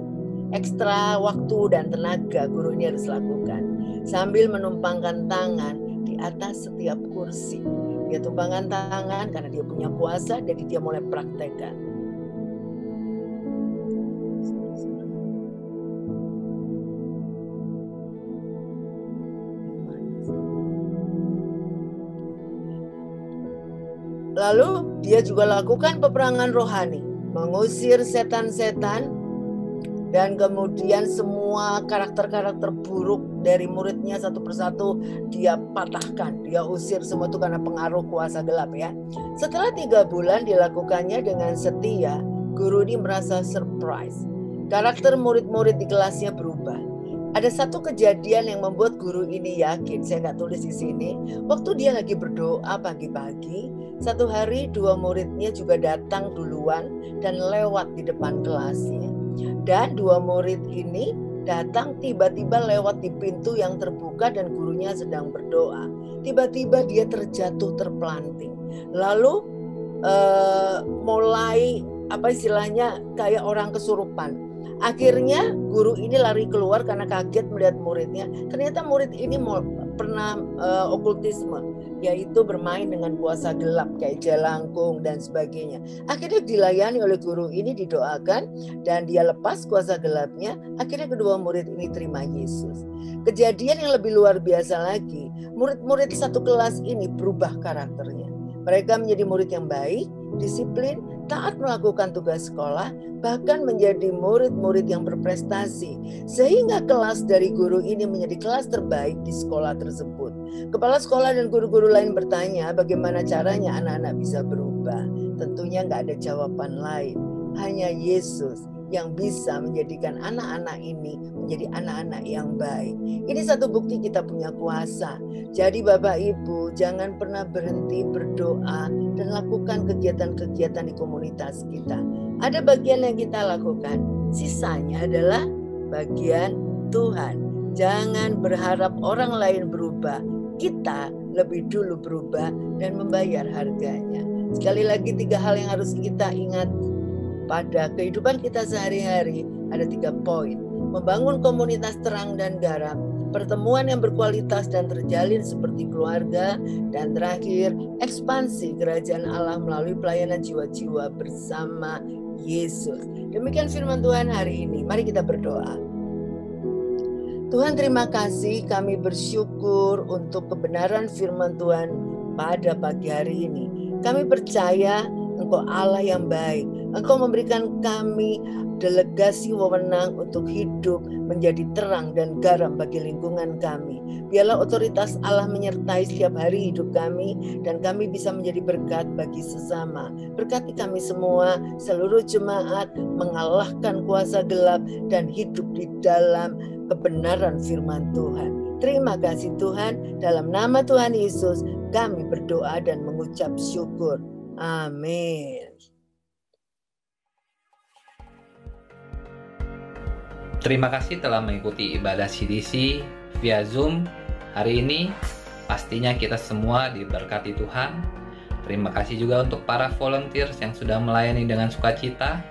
Ekstra waktu dan tenaga guru ini harus lakukan sambil menumpangkan tangan di atas setiap kursi. Dia tumpangkan tangan karena dia punya kuasa, jadi dia mulai praktekkan. Lalu dia juga lakukan peperangan rohani, mengusir setan-setan dan kemudian semua karakter-karakter buruk dari muridnya satu persatu dia patahkan, dia usir semua itu karena pengaruh kuasa gelap ya. Setelah 3 bulan dilakukannya dengan setia, guru ini merasa surprise. Karakter murid-murid di kelasnya berubah. Ada satu kejadian yang membuat guru ini yakin, saya nggak tulis di sini. Waktu dia lagi berdoa pagi-pagi, satu hari 2 muridnya juga datang duluan dan lewat di depan kelasnya. Dan 2 murid ini datang tiba-tiba lewat di pintu yang terbuka dan gurunya sedang berdoa. Tiba-tiba dia terjatuh terpelanting. Lalu mulai kayak orang kesurupan. Akhirnya guru ini lari keluar karena kaget melihat muridnya. Ternyata murid ini pernah okultisme, yaitu bermain dengan kuasa gelap kayak jelangkung dan sebagainya. Akhirnya dilayani oleh guru ini, didoakan, dan dia lepas kuasa gelapnya. Akhirnya kedua murid ini terima Yesus. Kejadian yang lebih luar biasa lagi, murid-murid satu kelas ini berubah karakternya. Mereka menjadi murid yang baik, disiplin, taat melakukan tugas sekolah, bahkan menjadi murid-murid yang berprestasi. Sehingga kelas dari guru ini menjadi kelas terbaik di sekolah tersebut. Kepala sekolah dan guru-guru lain bertanya bagaimana caranya anak-anak bisa berubah. Tentunya nggak ada jawaban lain. Hanya Yesus yang bisa menjadikan anak-anak ini menjadi anak-anak yang baik. Ini satu bukti kita punya kuasa. Jadi Bapak Ibu, jangan pernah berhenti berdoa dan lakukan kegiatan-kegiatan di komunitas kita. Ada bagian yang kita lakukan, sisanya adalah bagian Tuhan. Jangan berharap orang lain berubah, kita lebih dulu berubah dan membayar harganya. Sekali lagi 3 hal yang harus kita ingat pada kehidupan kita sehari-hari. Ada 3 poin. Membangun komunitas terang dan garam, pertemuan yang berkualitas dan terjalin seperti keluarga, dan terakhir ekspansi kerajaan Allah melalui pelayanan jiwa-jiwa bersama Yesus. Demikian firman Tuhan hari ini. Mari kita berdoa. Tuhan, terima kasih, kami bersyukur untuk kebenaran firman Tuhan pada pagi hari ini. Kami percaya Engkau Allah yang baik. Engkau memberikan kami delegasi wewenang untuk hidup menjadi terang dan garam bagi lingkungan kami. Biarlah otoritas Allah menyertai setiap hari hidup kami, dan kami bisa menjadi berkat bagi sesama. Berkati kami semua, seluruh jemaat, mengalahkan kuasa gelap dan hidup di dalam kebenaran firman Tuhan. Terima kasih Tuhan, dalam nama Tuhan Yesus kami berdoa dan mengucap syukur. Amin.
Terima kasih telah mengikuti ibadah CDC via Zoom hari ini. Pastinya kita semua diberkati Tuhan. Terima kasih juga untuk para volunteers yang sudah melayani dengan sukacita.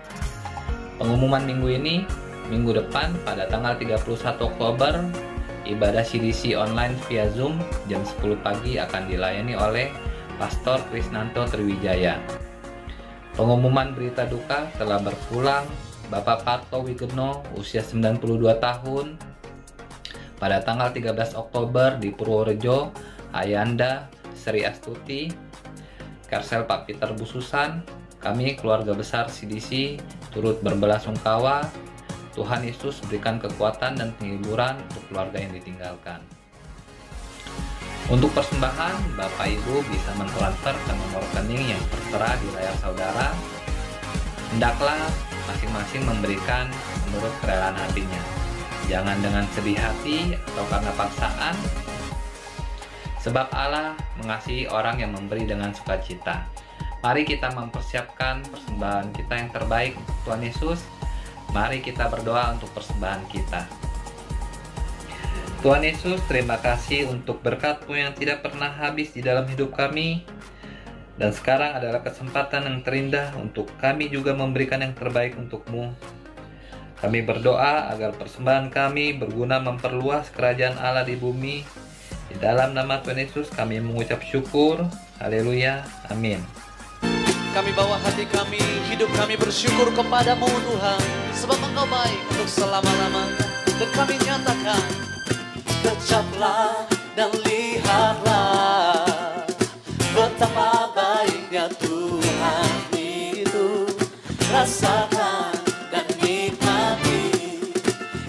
Pengumuman minggu ini, minggu depan pada tanggal 31 Oktober, ibadah CDC online via Zoom jam 10 pagi akan dilayani oleh Pastor Krisnanto Triwijaya. Pengumuman berita duka telah berpulang Bapak Parto Wigeno usia 92 tahun pada tanggal 13 Oktober di Purworejo. Ayanda Sri Astuti, Karsel Pak Peter Bususan, kami keluarga besar CDC turut berbelasungkawa. Tuhan Yesus berikan kekuatan dan penghiburan untuk keluarga yang ditinggalkan. Untuk persembahan, Bapak Ibu bisa mentransfer ke nomor rekening yang tertera di layar saudara. Hendaklah masing-masing memberikan menurut kerelaan hatinya. Jangan dengan sedih hati atau karena paksaan, sebab Allah mengasihi orang yang memberi dengan sukacita. Mari kita mempersiapkan persembahan kita yang terbaik untuk Tuhan Yesus. Mari kita berdoa untuk persembahan kita. Tuhan Yesus, terima kasih untuk berkat-Mu yang tidak pernah habis di dalam hidup kami. Dan sekarang adalah kesempatan yang terindah untuk kami juga memberikan yang terbaik untuk-Mu. Kami berdoa agar persembahan kami berguna memperluas kerajaan Allah di bumi. Di dalam nama Tuhan Yesus kami mengucap syukur. Haleluya. Amin.
Kami bawa hati kami, hidup kami bersyukur kepadamu Tuhan, sebab Engkau baik untuk selama-lamanya. Dan kami nyatakan, kecaplah dan lihatlah betapa baiknya Tuhan itu. Rasakan dan nikmati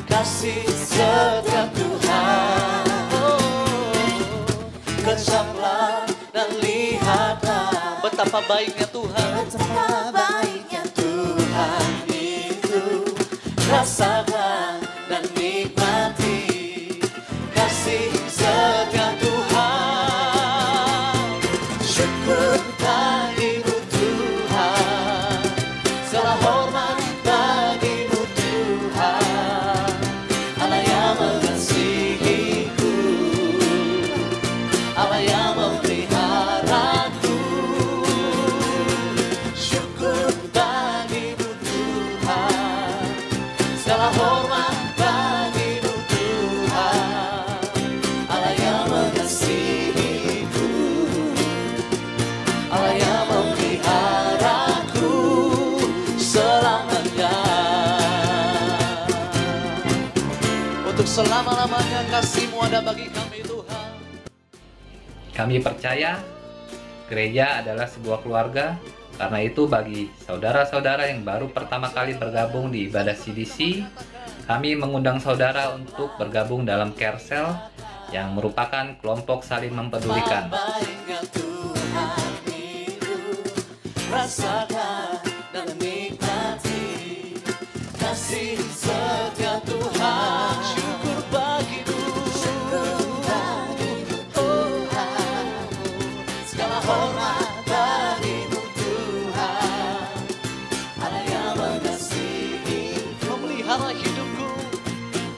kasih setia Tuhan. Kecaplah dan lihatlah betapa baiknya Tuhan. Betapa baiknya Tuhan itu. Rasakan dan nikmati kasih setia Tuhan. Syukur bagimu Tuhan, segala hormat bagimu Tuhan. selama-lamanya kasih-Mu ada bagi kami Tuhan.
Kami percaya gereja adalah sebuah keluarga. Karena itu bagi saudara-saudara yang baru pertama kali bergabung di ibadah CDC, kami mengundang saudara untuk bergabung dalam Care Cell yang merupakan kelompok saling mempedulikan.
Baiknya Tuhan hidup, rasakan dan nikmati kasih setia Tuhan. Syukur bagimu, Tuhan. Segala hormat bagimu Tuhan. Allah yang mengasihi, memelihara hidupku.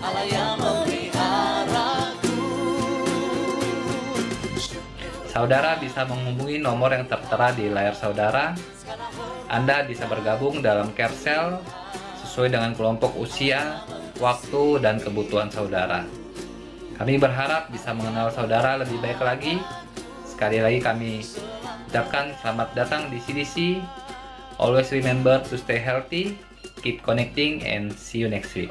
Allah yang memeliharaku.
Saudara bisa menghubungi nomor yang tertera di layar saudara. Anda bisa bergabung dalam Care Cell sesuai dengan kelompok usia, waktu, dan kebutuhan saudara. Kami berharap bisa mengenal saudara lebih baik lagi. Sekali lagi kami ucapkan selamat datang di CDC. Always remember to stay healthy, keep connecting, and see you next week.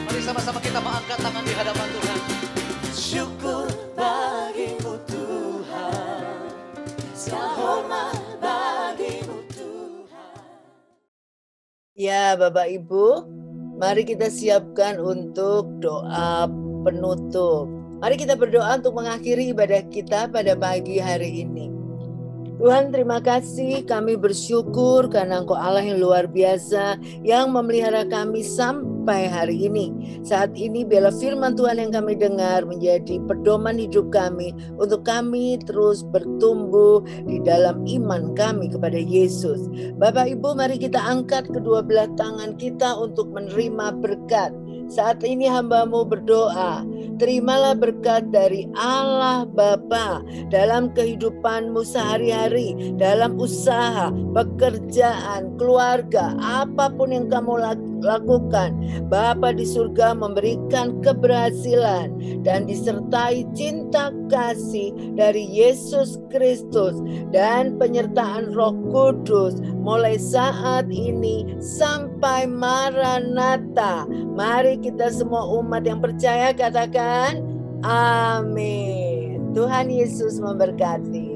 Mari sama-sama kita mengangkat tangan di hadapan Tuhan. Syukur bagimu Tuhan, segala hormat bagimu Tuhan.
Ya, Bapak Ibu, mari kita siapkan untuk doa penutup. Mari kita berdoa untuk mengakhiri ibadah kita pada pagi hari ini. Tuhan, terima kasih, kami bersyukur karena Engkau Allah yang luar biasa yang memelihara kami sampai hari ini. Saat ini biarlah firman Tuhan yang kami dengar menjadi pedoman hidup kami untuk kami terus bertumbuh di dalam iman kami kepada Yesus. Bapak Ibu, mari kita angkat kedua belah tangan kita untuk menerima berkat. Saat ini hamba-Mu berdoa, terimalah berkat dari Allah Bapa dalam kehidupan-Mu sehari-hari, dalam usaha, pekerjaan, keluarga, apapun yang kamu lakukan. Bapa di surga memberikan keberhasilan dan disertai cinta kasih dari Yesus Kristus dan penyertaan Roh Kudus mulai saat ini sampai Maranatha. Mari kita semua umat yang percaya katakan amin. Tuhan Yesus memberkati.